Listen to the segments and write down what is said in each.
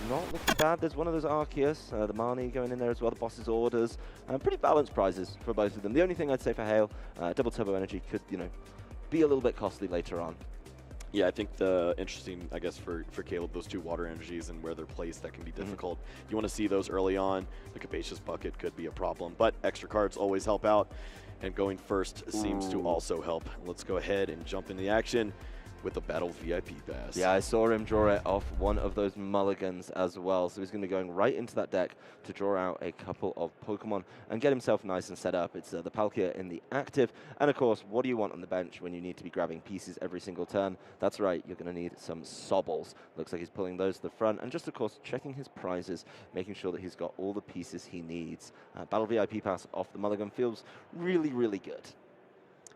not looking bad. There's one of those Arceus, the Marnie going in there as well, the boss's orders. Pretty balanced prizes for both of them. The only thing I'd say for Hale, double turbo energy could, be a little bit costly later on. Yeah, I think the interesting, I guess, for Caleb, those two water energies and where they're placed, that can be difficult. You want to see those early on. The Capacious Bucket could be a problem, but extra cards always help out, and going first seems to also help. Let's go ahead and jump into the action with a Battle VIP pass. Yeah, I saw him draw it off one of those mulligans as well. So he's going to be going right into that deck to draw out a couple of Pokemon and get himself nice and set up. It's the Palkia in the active. And of course, what do you want on the bench when you need to be grabbing pieces every single turn? That's right, you're going to need some Sobbles. Looks like he's pulling those to the front. And just, of course, checking his prizes, making sure that he's got all the pieces he needs. Battle VIP pass off the mulligan feels really, really good.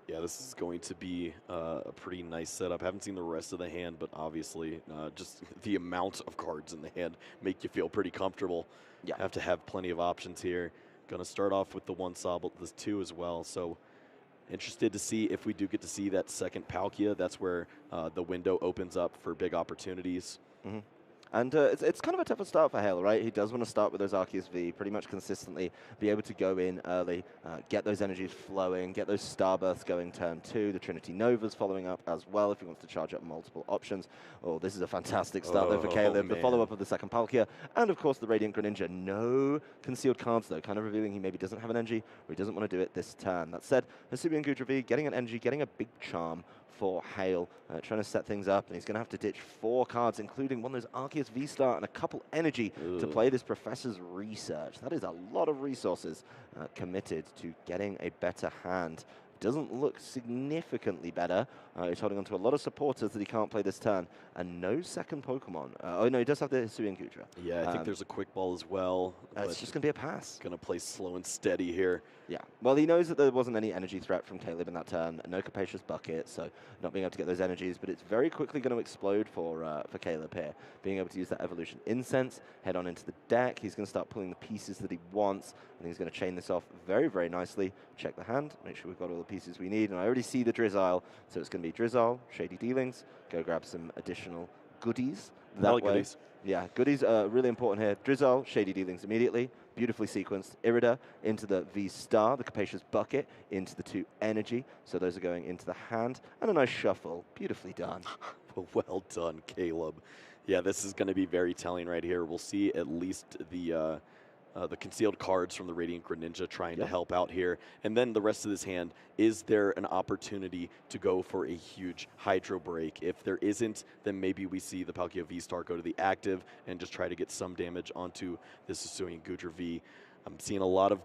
Yeah, this is going to be a pretty nice setup. Haven't seen the rest of the hand, but obviously just the amount of cards in the hand make you feel pretty comfortable. Yeah. Have to have plenty of options here. Going to start off with the one Sobble, the two as well. So interested to see if we do get to see that second Palkia. That's where the window opens up for big opportunities. Mm-hmm. And it's kind of a tougher start for Hale, right? He does want to start with those Arceus V pretty much consistently, be able to go in early, get those energies flowing, get those Starbursts going turn 2, the Trinity Novas following up as well if he wants to charge up multiple options. Oh, this is a fantastic start though for Caleb. The follow-up of the second Palkia, and of course the Radiant Greninja. No concealed cards though, kind of revealing he maybe doesn't have an energy or he doesn't want to do it this turn. That said, Hisuian Goodra V getting an energy, getting a big charm for Hale, trying to set things up, and he's going to have to ditch 4 cards, including one of those Arceus VStar and a couple energy to play this Professor's Research. That is a lot of resources committed to getting a better hand. Doesn't look significantly better. He's holding on to a lot of supporters that he can't play this turn, and no second Pokemon. Oh no, he does have the Hisuian Goodra. Yeah, I think there's a Quick Ball as well. It's just going to be a pass. Going to play slow and steady here. Yeah, well, he knows that there wasn't any energy threat from Caleb in that turn. No Capacious Bucket, so not being able to get those energies, but it's very quickly going to explode for Caleb here. Being able to use that Evolution Incense, head on into the deck. He's going to start pulling the pieces that he wants, and he's going to chain this off very, very nicely. Check the hand, make sure we've got all the pieces we need, and I already see the Drizzile, so it's going to be Drizzile, Shady Dealings, go grab some additional goodies that way. Goodies. Yeah, goodies are really important here. Drizzile, Shady Dealings immediately, beautifully sequenced. Irida into the V-Star, the Capacious Bucket into the 2 energy, so those are going into the hand, and a nice shuffle, beautifully done. Well done, Caleb. Yeah, this is going to be very telling right here. We'll see at least the concealed cards from the Radiant Greninja trying to help out here. And then the rest of this hand, is there an opportunity to go for a huge Hydro Break? If there isn't, then maybe we see the Palkia V-Star go to the active and just try to get some damage onto this Hisuian Goodra V. I'm seeing a lot of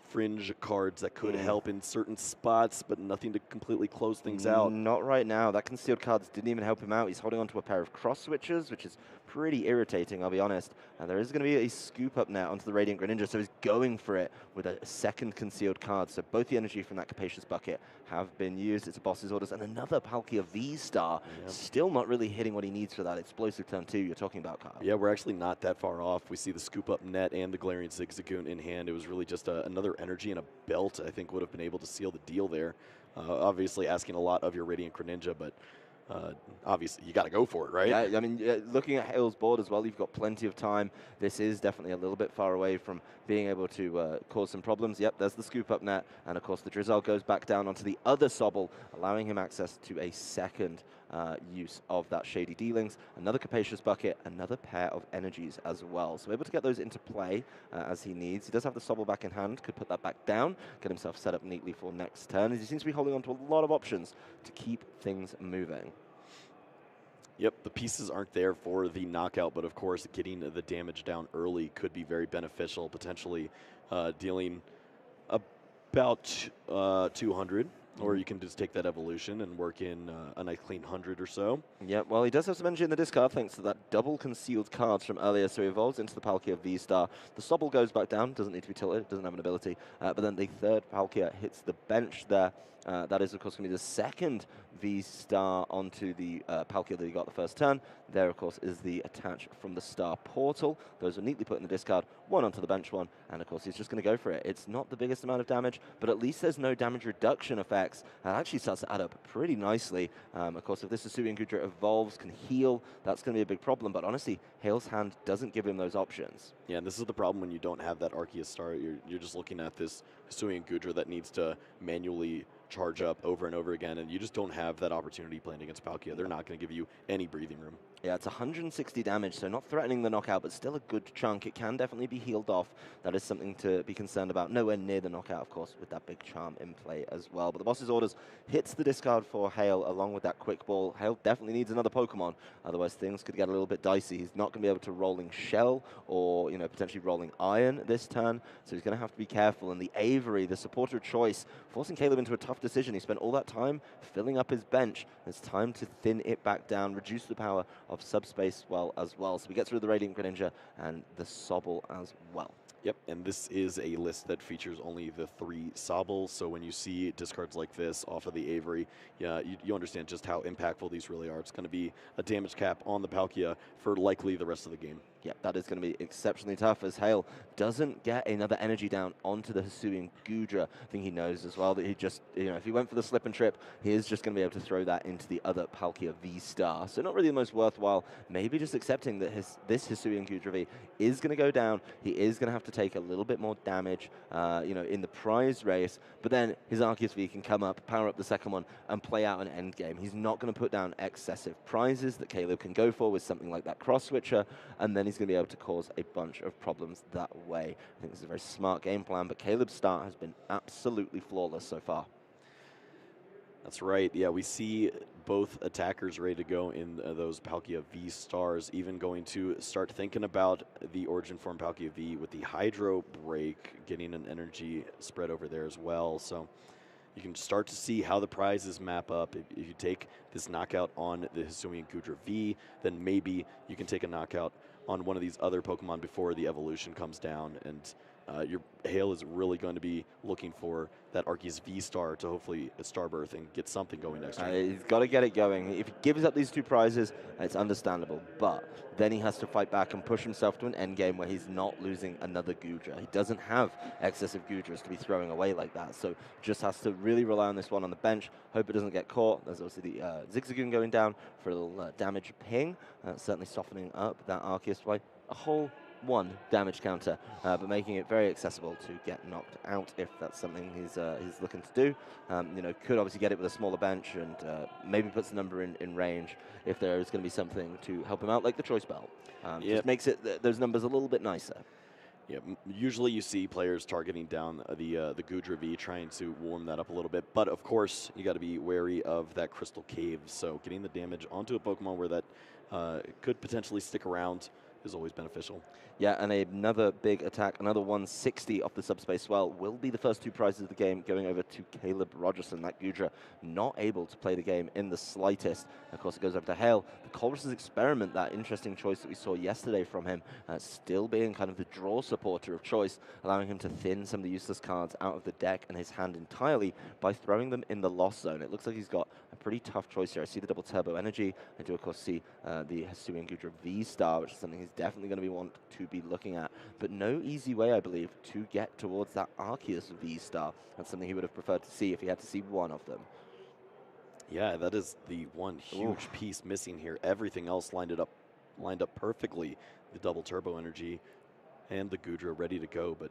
fringe cards that could help in certain spots, but nothing to completely close things out. Not right now. That concealed cards didn't even help him out. He's holding onto a pair of cross switches, which is pretty irritating, I'll be honest. And there is going to be a scoop up net onto the Radiant Greninja, so he's going for it with a second concealed card. So both the energy from that Capacious Bucket have been used. It's a boss's orders, and another Palkia V-Star. Still not really hitting what he needs for that explosive turn 2 you're talking about, Kyle. Yeah, we're actually not that far off. We see the scoop up net and the Galarian Zigzagoon in hand. It was really just another energy and a belt, I think, would have been able to seal the deal there. Obviously asking a lot of your Radiant Greninja, but obviously you got to go for it, right? Yeah, I mean, looking at Hale's board as well, you've got plenty of time. This is definitely a little bit far away from being able to cause some problems. Yep, there's the scoop up net, and of course the Drizzile goes back down onto the other Sobble, allowing him access to a second use of that Shady Dealings, another Capacious Bucket, another pair of energies as well. So able to get those into play as he needs. He does have the Sobble back in hand, could put that back down, get himself set up neatly for next turn. He seems to be holding on to a lot of options to keep things moving. Yep, the pieces aren't there for the knockout, but of course getting the damage down early could be very beneficial, potentially dealing about 200. Or you can just take that evolution and work in a nice clean 100 or so. Yeah, well, he does have some energy in the discard thanks to that double concealed cards from earlier, so he evolves into the Palkia V-Star. The Sobble goes back down, doesn't need to be tilted, doesn't have an ability, but then the third Palkia hits the bench there. That is, of course, going to be the second V-Star onto the Palkia that he got the first turn. There, of course, is the attach from the Star Portal. Those are neatly put in the discard, one onto the bench one, and of course, he's just going to go for it. It's not the biggest amount of damage, but at least there's no damage reduction effects. It actually starts to add up pretty nicely. Of course, if this Hisuian Goodra evolves, can heal, that's going to be a big problem, but honestly, Hale's hand doesn't give him those options. Yeah, and this is the problem when you don't have that Arceus Star. You're just looking at this Hisuian Goodra that needs to manually charge up over and over again, and you just don't have that opportunity playing against Palkia. They're not going to give you any breathing room. Yeah, it's 160 damage, so not threatening the knockout, but still a good chunk. It can definitely be healed off. That is something to be concerned about. Nowhere near the knockout, of course, with that big charm in play as well. But the boss's orders hits the discard for Hale along with that quick ball. Hale definitely needs another Pokemon, otherwise things could get a little bit dicey. He's not going to be able to rolling Shell or, potentially rolling Iron this turn, so he's going to have to be careful. And the Avery, the supporter of choice, forcing Caleb into a tough decision. He spent all that time filling up his bench. It's time to thin it back down, reduce the power of Subspace as well. So we get through the Radiant Greninja and the Sobble as well. Yep, and this is a list that features only the 3 Sobbles, so when you see discards like this off of the Avery, yeah, you understand just how impactful these really are. It's going to be a damage cap on the Palkia for likely the rest of the game. Yeah, that is going to be exceptionally tough as Hale doesn't get another energy down onto the Hisuian Goodra. I think he knows as well that he just, if he went for the slip and trip, he is just going to be able to throw that into the other Palkia V-Star. So not really the most worthwhile, maybe just accepting that this Hisuian Goodra V is going to go down. He is going to have to take a little bit more damage, in the prize race, but then his Arceus V can come up, power up the second one, and play out an end game. He's not going to put down excessive prizes that Caleb can go for with something like that cross switcher, and then he's going to be able to cause a bunch of problems that way. I think this is a very smart game plan, but Caleb's start has been absolutely flawless so far. That's right. Yeah, we see both attackers ready to go in those Palkia V-Stars, even going to start thinking about the Origin Form Palkia V with the Hydro Break, getting an energy spread over there as well. So you can start to see how the prizes map up. If you take this knockout on the Hisuian Goodra V, then maybe you can take a knockout on one of these other Pokemon before the evolution comes down, and your Hale is really going to be looking for that Arceus V-Star to hopefully Starbirth and get something going next turn. He's got to get it going. If he gives up these 2 prizes, it's understandable, but then he has to fight back and push himself to an end game where he's not losing another Goodra. He doesn't have excessive Goodras to be throwing away like that, so just has to really rely on this one on the bench, hope it doesn't get caught. There's obviously the Zigzagoon going down for a little damage ping, certainly softening up that Arceus by a whole 1 damage counter, but making it very accessible to get knocked out if that's something he's looking to do. Could obviously get it with a smaller bench and maybe puts the number in range if there is going to be something to help him out, like the Choice Belt. Just makes it those numbers a little bit nicer. Yeah, usually you see players targeting down the Goodra V, trying to warm that up a little bit. But of course, you got to be wary of that Crystal Cave. So getting the damage onto a Pokemon where that could potentially stick around is always beneficial. Yeah, and another big attack, another 160 off the Subspace Swell will be the first 2 prizes of the game, going over to Caleb Rogerson. That Goodra not able to play the game in the slightest. Of course, it goes over to Hale. The Colress's Experiment, that interesting choice that we saw yesterday from him, still being kind of the draw supporter of choice, allowing him to thin some of the useless cards out of the deck and his hand entirely by throwing them in the loss zone. It looks like he's got a pretty tough choice here. I see the double turbo energy. I do, of course, see the Hisuian Goodra V-Star, which is something he's definitely going to want to be looking at, but no easy way, I believe, to get towards that Arceus V-Star. That's something he would have preferred to see if he had to see one of them. Yeah, that is the one huge piece missing here. Everything else lined up perfectly. The double turbo energy and the Goodra ready to go, but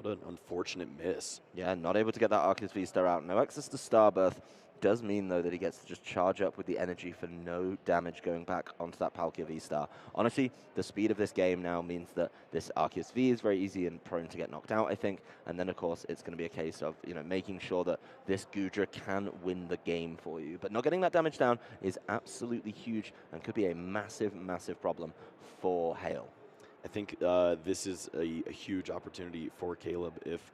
what an unfortunate miss. Yeah, not able to get that Arceus V-Star out. No access to Starbirth. Does mean, though, that he gets to just charge up with the energy for no damage going back onto that Palkia V-Star. Honestly, the speed of this game now means that this Arceus V is very easy and prone to get knocked out, I think. And then, of course, it's going to be a case of, making sure that this Goodra can win the game for you. But not getting that damage down is absolutely huge and could be a massive, massive problem for Hale. I think this is a huge opportunity for Caleb. If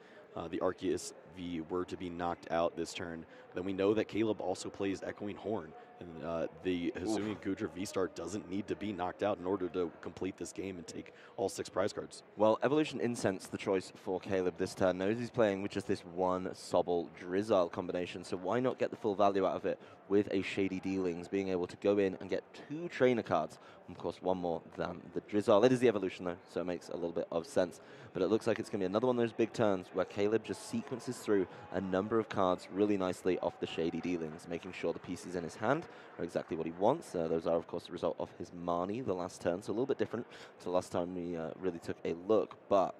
the Arceus V were to be knocked out this turn, then we know that Caleb also plays Echoing Horn, And the Hisuian Goodra VStar doesn't need to be knocked out in order to complete this game and take all 6 prize cards. Well, Evolution Incense, the choice for Caleb this turn, knows he's playing with just this one Sobble Drizzile combination, so why not get the full value out of it with a Shady Dealings, being able to go in and get 2 trainer cards, and of course 1 more than the Drizzile. It is the Evolution though, so it makes a little bit of sense, but it looks like it's going to be another one of those big turns where Caleb just sequences through a number of cards really nicely off the Shady Dealings, making sure the pieces in his hand are exactly what he wants. Those are, of course, the result of his Marnie the last turn, so a little bit different to last time we really took a look, but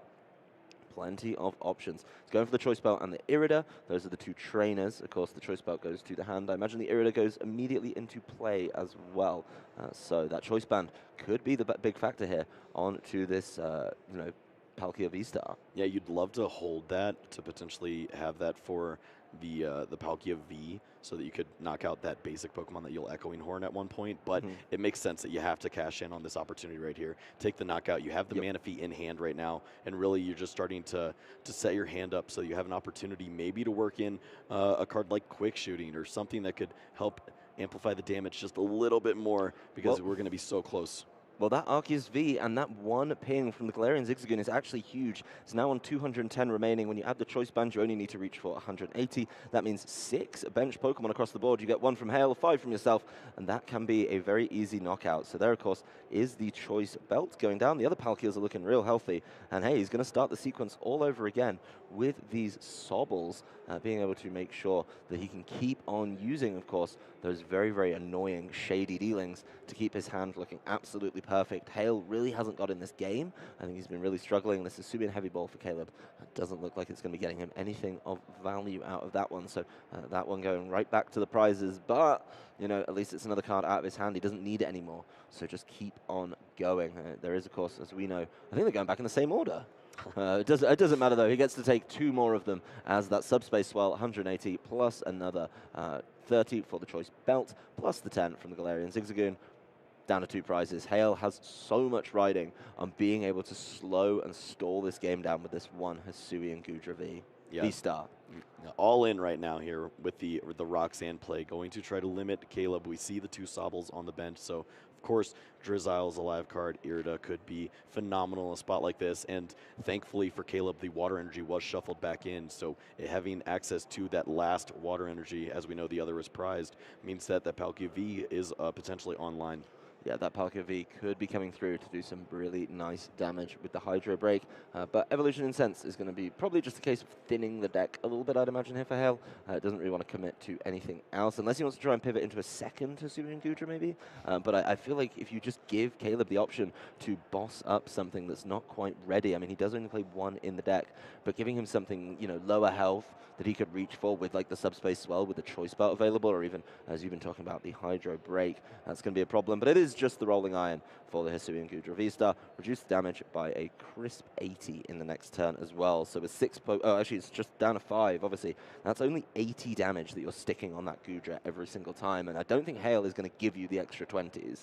plenty of options. He's going for the Choice Belt and the Irida. Those are the 2 trainers. Of course, the Choice Belt goes to the hand. I imagine the Irida goes immediately into play as well. So that Choice Band could be the big factor here on to this, you know, Palkia V-Star. Yeah, you'd love to hold that to potentially have that for the Palkia V, so that you could knock out that basic Pokemon that you'll Echoing Horn at one point. But it makes sense that you have to cash in on this opportunity right here. Take the knockout. You have the Manaphy in hand right now, and really you're just starting to set your hand up so you have an opportunity maybe to work in a card like Quick Shooting or something that could help amplify the damage just a little bit more, because we're going to be so close. Well, that Arceus V and that 1 ping from the Galarian Zigzagoon is actually huge. It's now on 210 remaining. When you add the Choice Band, you only need to reach for 180. That means 6 bench Pokemon across the board. You get 1 from Hale, 5 from yourself, and that can be a very easy knockout. So there, of course, is the Choice Belt going down. The other Palkias are looking real healthy. And hey, he's going to start the sequence all over again with these Sobbles, being able to make sure that he can keep on using, of course, those very, very annoying Shady Dealings to keep his hand looking absolutely perfect. Hale really hasn't got in this game. I think he's been really struggling. This is Subian heavy ball for Caleb. It doesn't look like it's going to be getting him anything of value out of that one. So that one going right back to the prizes. But, you know, at least it's another card out of his hand. He doesn't need it anymore. So just keep on going. There is, of course, as we know, I think they're going back in the same order. It doesn't matter, though. He gets to take 2 more of them as that Subspace Swell, 180, plus another 30 for the Choice Belt, plus the 10 from the Galarian Zigzagoon. Down to 2 prizes. Hale has so much riding on being able to slow and stall this game down with this 1 Hisuian Goodra V. V-Star. All in right now here with the Roxanne play, going to try to limit Caleb. We see the 2 Sobbles on the bench, so of course Drizzile is a live card. Irida could be phenomenal in a spot like this, and thankfully for Caleb, the Water Energy was shuffled back in, so having access to that last Water Energy, as we know the other is prized, means that the Palkia V is potentially online. Yeah, that Palkia V could be coming through to do some really nice damage with the Hydro Break. But Evolution Incense is going to be probably just a case of thinning the deck a little bit, I'd imagine, here for Hale. Doesn't really want to commit to anything else, unless he wants to try and pivot into a second Hisuian Goodra, maybe. But I feel like if you just give Caleb the option to boss up something that's not quite ready, I mean, he does only play 1 in the deck, but giving him something, you know, lower health that he could reach for with, like, the Subspace Swell with the Choice Belt available, or even, as you've been talking about, the Hydro Break, that's going to be a problem. But it is just the Rolling Iron for the Hisuian Goodra V-Star. Reduce the damage by a crisp 80 in the next turn as well. So with 6, actually it's just down to 5, obviously. That's only 80 damage that you're sticking on that Goodra every single time, and I don't think Hale is going to give you the extra 20s.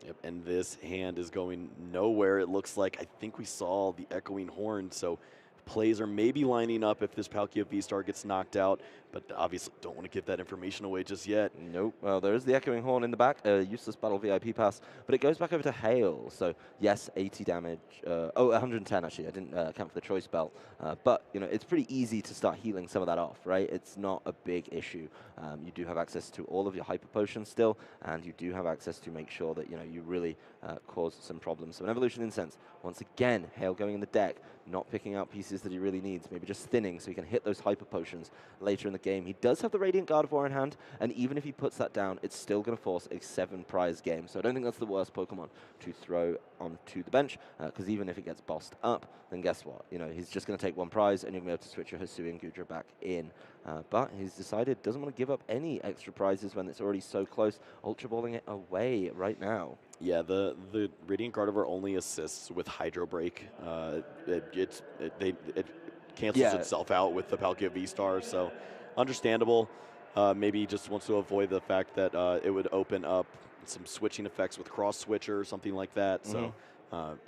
Yep, and this hand is going nowhere, it looks like. I think we saw the Echoing Horn, so plays are maybe lining up if this Palkia V-Star gets knocked out, but obviously don't want to give that information away just yet. Nope. Well, there is the Echoing Horn in the back, useless battle VIP pass, but it goes back over to Hale. So yes, 80 damage. 110 actually. I didn't count for the Choice Belt, but you know it's pretty easy to start healing some of that off, right? It's not a big issue. You do have access to all of your Hyper Potions still, and you do have access to make sure that you know you really cause some problems. So an Evolution Incense, once again, Hale going in the deck, not picking out pieces that he really needs, maybe just thinning so he can hit those Hyper Potions later in the game. He does have the Radiant Gardevoir in hand, and even if he puts that down, it's still going to force a 7 prize game. So I don't think that's the worst Pokemon to throw onto the bench, because even if it gets bossed up, then guess what? You know, he's just going to take 1 prize, and you're going to be able to switch your Hisuian Goodra back in. But he's decided doesn't want to give up any extra prizes when it's already so close, Ultra Balling it away right now. Yeah, the Radiant Gardevoir only assists with Hydro Break. It cancels itself out with the Palkia V-Star, so understandable. Maybe he just wants to avoid the fact that it would open up some switching effects with Cross Switcher or something like that. So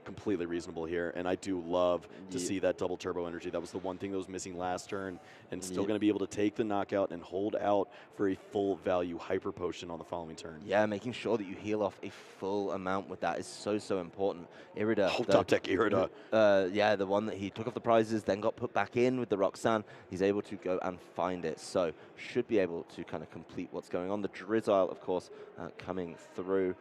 completely reasonable here, and I do love to see that double turbo energy. That was the one thing that was missing last turn, and still going to be able to take the knockout and hold out for a full value hyper potion on the following turn. Yeah, making sure that you heal off a full amount with that is so important. Irida, top deck Irida. Yeah, the one that he took off the prizes, then got put back in with the Roxanne. He's able to go and find it, so should be able to kind of complete what's going on. The Drizzile, of course, coming through,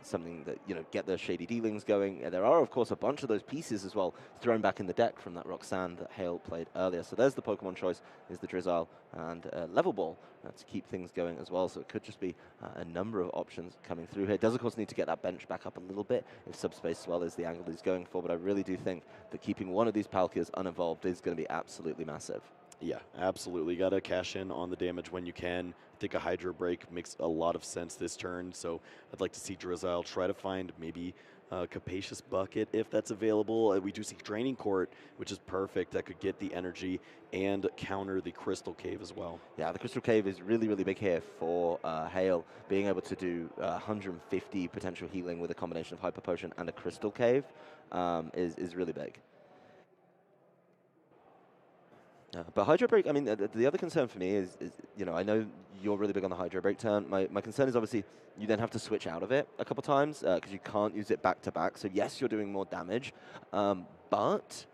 something that, get the Shady Dealings going. There are, of course, a bunch of those pieces as well thrown back in the deck from that Roxanne that Hale played earlier. So there's the Pokemon choice, is the Drizzile, and Level Ball to keep things going as well. So it could just be a number of options coming through here. Does, of course, need to get that bench back up a little bit if Subspace Swell is the angle he's going for, but I really do think that keeping one of these Palkias unevolved is going to be absolutely massive. Yeah, absolutely. Got to cash in on the damage when you can. I think a Hydro Break makes a lot of sense this turn, so I'd like to see Drizzile try to find maybe a Capacious Bucket if that's available. We do see Draining Court, which is perfect. That could get the energy and counter the Crystal Cave as well. Yeah, the Crystal Cave is really big here for Hale. Being able to do 150 potential healing with a combination of Hyper Potion and a Crystal Cave is really big. But Hydro Break, I mean, the other concern for me is, I know you're really big on the Hydro Break turn. My concern is obviously you then have to switch out of it a couple times because you can't use it back to back. So yes, you're doing more damage, but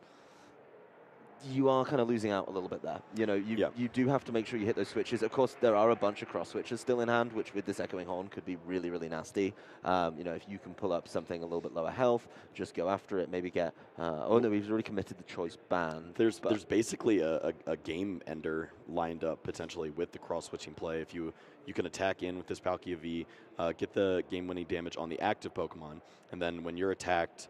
you are kind of losing out a little bit there. You do have to make sure you hit those switches. Of course, there are a bunch of cross switches still in hand, which with this Echoing Horn could be really nasty. If you can pull up something a little bit lower health, just go after it, maybe get... oh no, we've already committed the choice ban. There's basically a game ender lined up potentially with the cross switching play. If you can attack in with this Palkia V, get the game-winning damage on the active Pokemon, and then when you're attacked,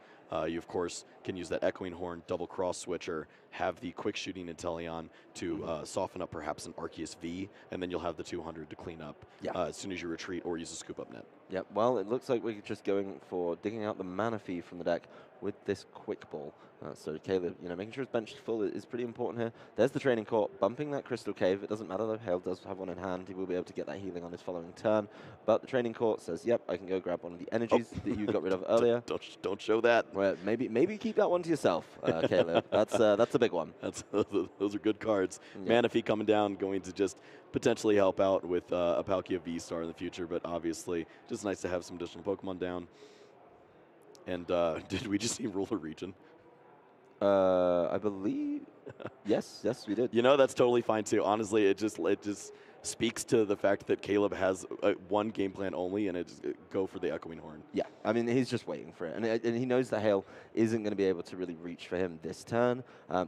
you, of course, can use that Echoing Horn, double cross switcher, have the quick shooting Inteleon to soften up perhaps an Arceus V, and then you'll have the 200 to clean up as soon as you retreat or use a scoop up net. Yep, well, it looks like we're just going for digging out the Manaphy from the deck with this Quick Ball. So Caleb, making sure his bench is full is pretty important here. There's the Training Court, bumping that Crystal Cave. It doesn't matter though, Hale does have one in hand. He will be able to get that healing on his following turn. But the Training Court says, yep, I can go grab one of the energies that you got rid of earlier. Don't show that. Well, maybe keep that one to yourself, Caleb. That's a big one. Those are good cards. Yeah. Manaphy coming down, going to just potentially help out with a Palkia VStar in the future, but obviously just nice to have some additional Pokemon down. And did we just see Ruler Region? I believe, yes, we did. That's totally fine too. Honestly, it just speaks to the fact that Caleb has one game plan only, and go for the Echoing Horn. Yeah, I mean, he's just waiting for it. And he knows that Hale isn't going to be able to really reach for him this turn.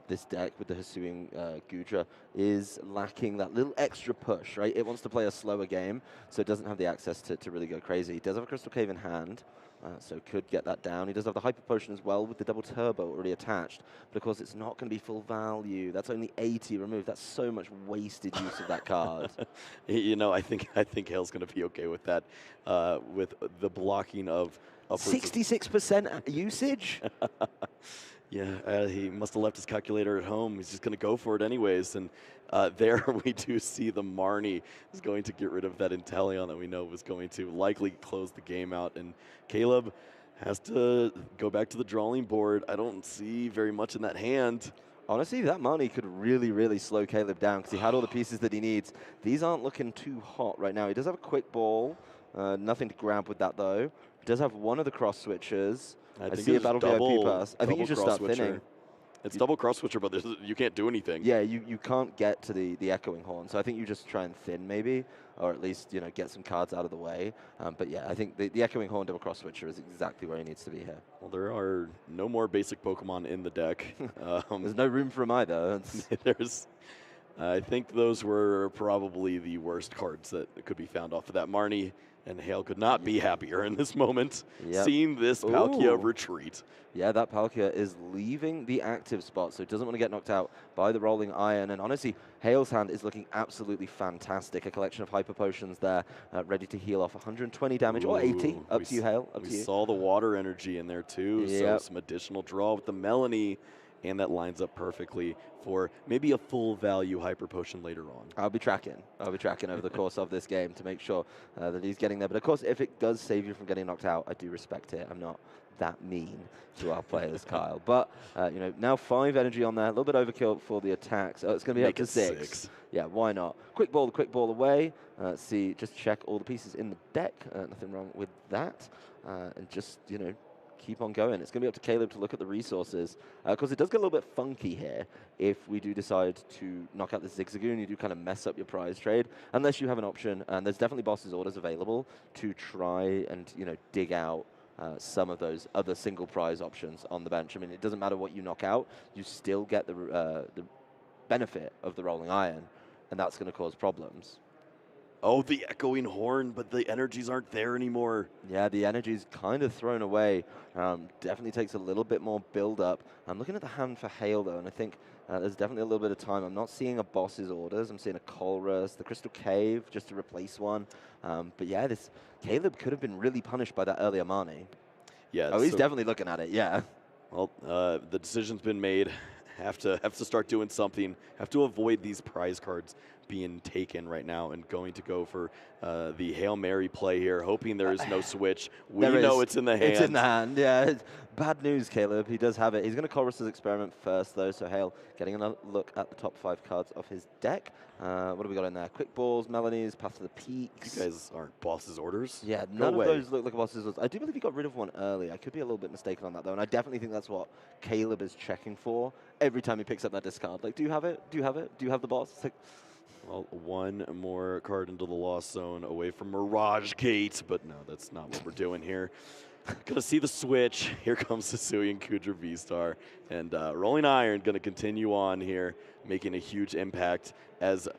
This deck with the Hisuian Goodra is lacking that little extra push, right? It wants to play a slower game, so it doesn't have the access to really go crazy. He does have a Crystal Cave in hand. So could get that down. He does have the Hyper Potion as well with the double turbo already attached. But of course, it's not going to be full value. That's only 80 removed. That's so much wasted use of that card. I think Hale's going to be okay with that, with the blocking of 66% usage. Yeah, he must have left his calculator at home. He's just going to go for it anyways. And there we do see the Marnie is going to get rid of that Inteleon that we know was going to likely close the game out. And Caleb has to go back to the drawing board. I don't see very much in that hand. Honestly, that Marnie could really slow Caleb down because he had all the pieces that he needs. These aren't looking too hot right now. He does have a Quick Ball. Nothing to grab with that, though. He does have one of the cross switches. I see a Battle VIP pass. I think you just start thinning. It's double cross switcher, but you can't do anything. Yeah, you can't get to the Echoing Horn, so I think you just try and thin maybe, or at least get some cards out of the way. But yeah, I think the Echoing Horn double cross switcher is exactly where he needs to be here. Well, there are no more basic Pokemon in the deck. There's no room for him either. I think those were probably the worst cards that could be found off of that Marnie. And Hale could not be happier in this moment, seeing this Palkia retreat. Yeah, that Palkia is leaving the active spot, so it doesn't want to get knocked out by the Rolling Iron. And honestly, Hale's hand is looking absolutely fantastic. A collection of Hyper Potions there, ready to heal off 120 damage, or 80. Up to you, Hale. Up to you. We saw the water energy in there, too, so some additional draw with the Melanie. and that lines up perfectly for maybe a full value Hyper Potion later on. I'll be tracking over the course of this game to make sure that he's getting there. But of course, if it does save you from getting knocked out, I do respect it. I'm not that mean to our players, Kyle. But you know, now 5 energy on there, a little bit overkill for the attack. So it's going to be Make up to it 6. Yeah, why not? Quick ball away. See, just check all the pieces in the deck. Nothing wrong with that. And just, you know, keep on going. It's going to be up to Caleb to look at the resources. Because it does get a little bit funky here if we do decide to knock out the Zigzagoon. You do kind of mess up your prize trade, unless you have an option. And there's definitely boss's orders available to try and, you know, dig out some of those other single prize options on the bench. I mean, it doesn't matter what you knock out. You still get the benefit of the rolling iron, and that's going to cause problems. Oh, the echoing horn, but the energies aren't there anymore. Yeah, the energy's kind of thrown away. Definitely takes a little bit more build-up. I'm looking at the hand for Hale, though, and I think there's definitely a little bit of time. I'm not seeing a boss's orders. I'm seeing a Colress, the Crystal Cave, just to replace one. But yeah, this Caleb could have been really punished by that earlier Marnie. Yeah. Oh, he's definitely looking at it, yeah. Well, the decision's been made. Have to start doing something. Have to avoid these prize cards being taken right now and going to go for the Hail Mary play here, hoping there is no switch. We know it's in the hand. It's in the hand, yeah. Bad news, Caleb. He does have it. He's going to Colress's experiment first, though, so Hale getting another look at the top 5 cards of his deck. What do we got in there? Quick Balls, Melanie's, Path to the Peaks. You guys aren't boss's orders? Yeah, none of those look like boss's orders. I do believe he got rid of one early. I could be a little bit mistaken on that, though, and I definitely think that's what Caleb is checking for every time he picks up that discard. Like, do you have it? Do you have it? Do you have the boss? It's like, well, one more card into the Lost Zone away from Mirage Gate, but no, that's not what we're doing here. Gonna see the switch. Here comes Hisui and Goodra VStar. And Rolling Iron gonna continue on here, making a huge impact as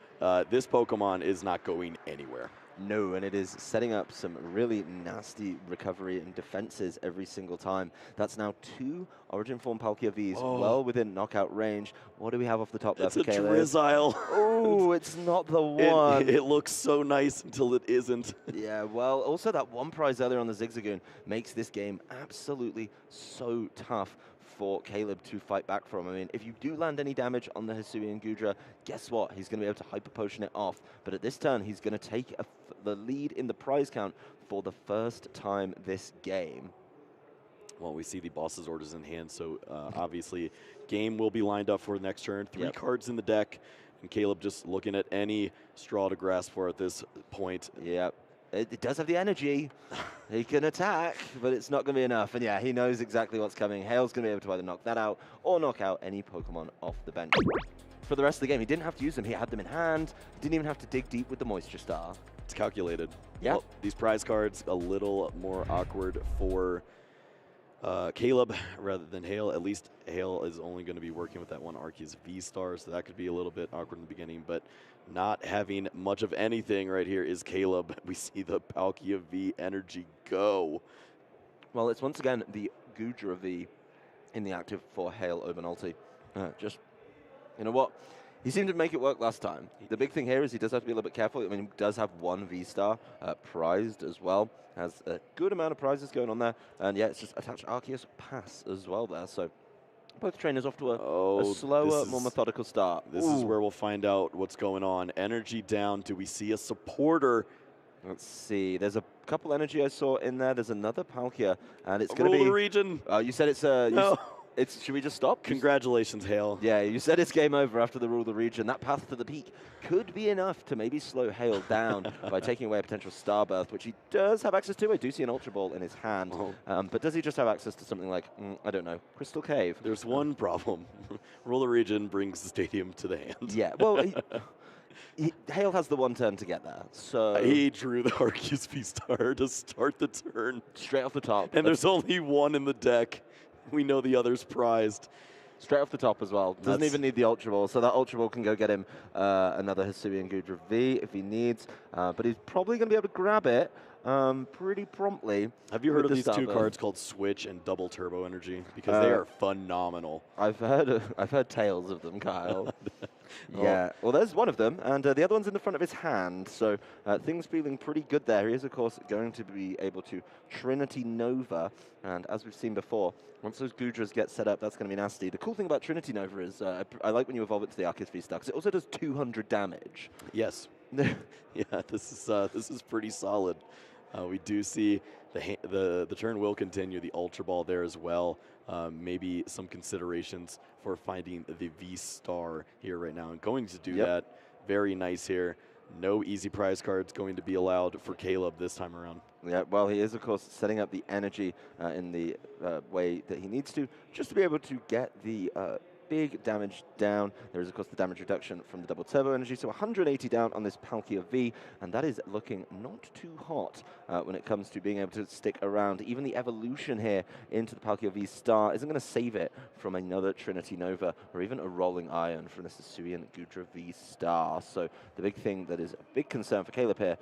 this Pokemon is not going anywhere. No, and it is setting up some really nasty recovery and defenses every single time. That's now 2 Origin Form Palkia Vs well within knockout range. What do we have off the top there for Caleb? It's a Drizzile. Oh, it's not the one. It looks so nice until it isn't. Yeah, well, also that one prize earlier on the Zigzagoon makes this game absolutely so tough for Caleb to fight back from. I mean, if you do land any damage on the Hisui and Goodra, guess what? He's going to be able to Hyper Potion it off. But at this turn, he's going to take the lead in the prize count for the first time this game. Well, we see the boss's orders in hand, so obviously game will be lined up for the next turn. 3 cards in the deck, and Caleb just looking at any straw to grasp for at this point. Yep. It does have the energy. He can attack, but it's not going to be enough. And yeah, he knows exactly what's coming. Hale's going to be able to either knock that out or knock out any Pokemon off the bench. For the rest of the game, he didn't have to use them. He had them in hand. He didn't even have to dig deep with the Moisture Star. It's calculated. Yeah. Well, these prize cards, a little more awkward for Caleb rather than Hale. At least Hale is only going to be working with that one Arceus VStar, so that could be a little bit awkward in the beginning, but not having much of anything right here is Caleb. We see the Palkia V energy go. Well, it's once again the Goodra V in the active for Hale Obernolte. Just, you know what? He seemed to make it work last time. The big thing here is he does have to be a little bit careful. I mean, he does have 1 V-Star prized as well. Has a good amount of prizes going on there. And yeah, it's just attached Arceus Pass as well there. So both trainers off to a slower, more methodical start. This is where we'll find out what's going on. Energy down. Do we see a supporter? Let's see. There's a couple energy I saw in there. There's another Palkia, and it's going to be Rule the region. You said it's no. Should we just stop? Congratulations, Hale. Yeah, you said it's game over after the rule of the region. That path to the peak could be enough to maybe slow Hale down by taking away a potential Starburst, which he does have access to. I do see an Ultra Ball in his hand. But does he just have access to something like, I don't know, Crystal Cave? There's one problem. Rule the region brings the stadium to the hand. Yeah, well, Hale has the 1 turn to get there. So he drew the Arceus V-Star to start the turn. Straight off the top. And there's only 1 in the deck. We know the other's prized. Straight off the top as well. Doesn't even need the Ultra Ball, so that Ultra Ball can go get him another Hisui and Goodra V if he needs. But he's probably going to be able to grab it pretty promptly. Have you heard of these 2 cards called Switch and Double Turbo Energy? Because they are phenomenal. I've heard tales of them, Kyle. Yeah, well, there's one of them, and the other one's in the front of his hand, so things feeling pretty good there. He is, of course, going to be able to Trinity Nova, and as we've seen before, once those Goodras get set up, that's going to be nasty. The cool thing about Trinity Nova is I like when you evolve it to the Arceus VStar, because it also does 200 damage. Yes. Yeah, this is pretty solid. We do see the turn will continue, the Ultra Ball there as well. Maybe some considerations for finding the V-Star here right now and going to do that. Very nice here. No easy prize cards going to be allowed for Caleb this time around. Yeah, well, he is, of course, setting up the energy in the way that he needs to, just to be able to get the big damage down. There is, of course, the damage reduction from the double turbo energy, so 180 down on this Palkia V, and that is looking not too hot when it comes to being able to stick around. Even the evolution here into the Palkia V Star isn't going to save it from another Trinity Nova or even a Rolling Iron from the Hisuian Goodra V Star. So the big thing that is a big concern for Caleb here,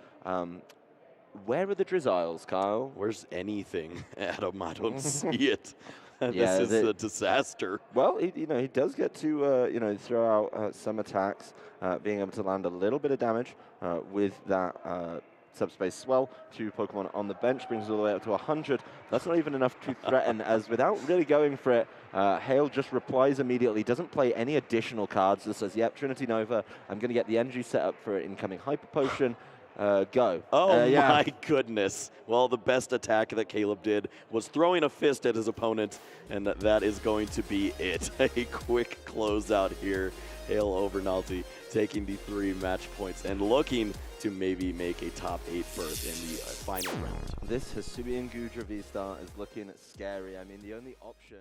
where are the Drizziles, Kyle? Where's anything, Adam? I don't see it. This is a disaster. Well, he does get to throw out some attacks, being able to land a little bit of damage with that subspace swell. 2 Pokemon on the bench brings it all the way up to 100. That's not even enough to threaten, as without really going for it, Hale just replies immediately, doesn't play any additional cards, just says, yep, Trinity Nova, I'm going to get the energy set up for incoming Hyper Potion. Go. Oh my goodness. Well, the best attack that Caleb did was throwing a fist at his opponent, and that is going to be it. A quick closeout here. Hale Obernolte taking the 3 match points and looking to maybe make a top 8 berth in the final round. This Hisuian Goodra V-Star is looking scary. I mean, the only option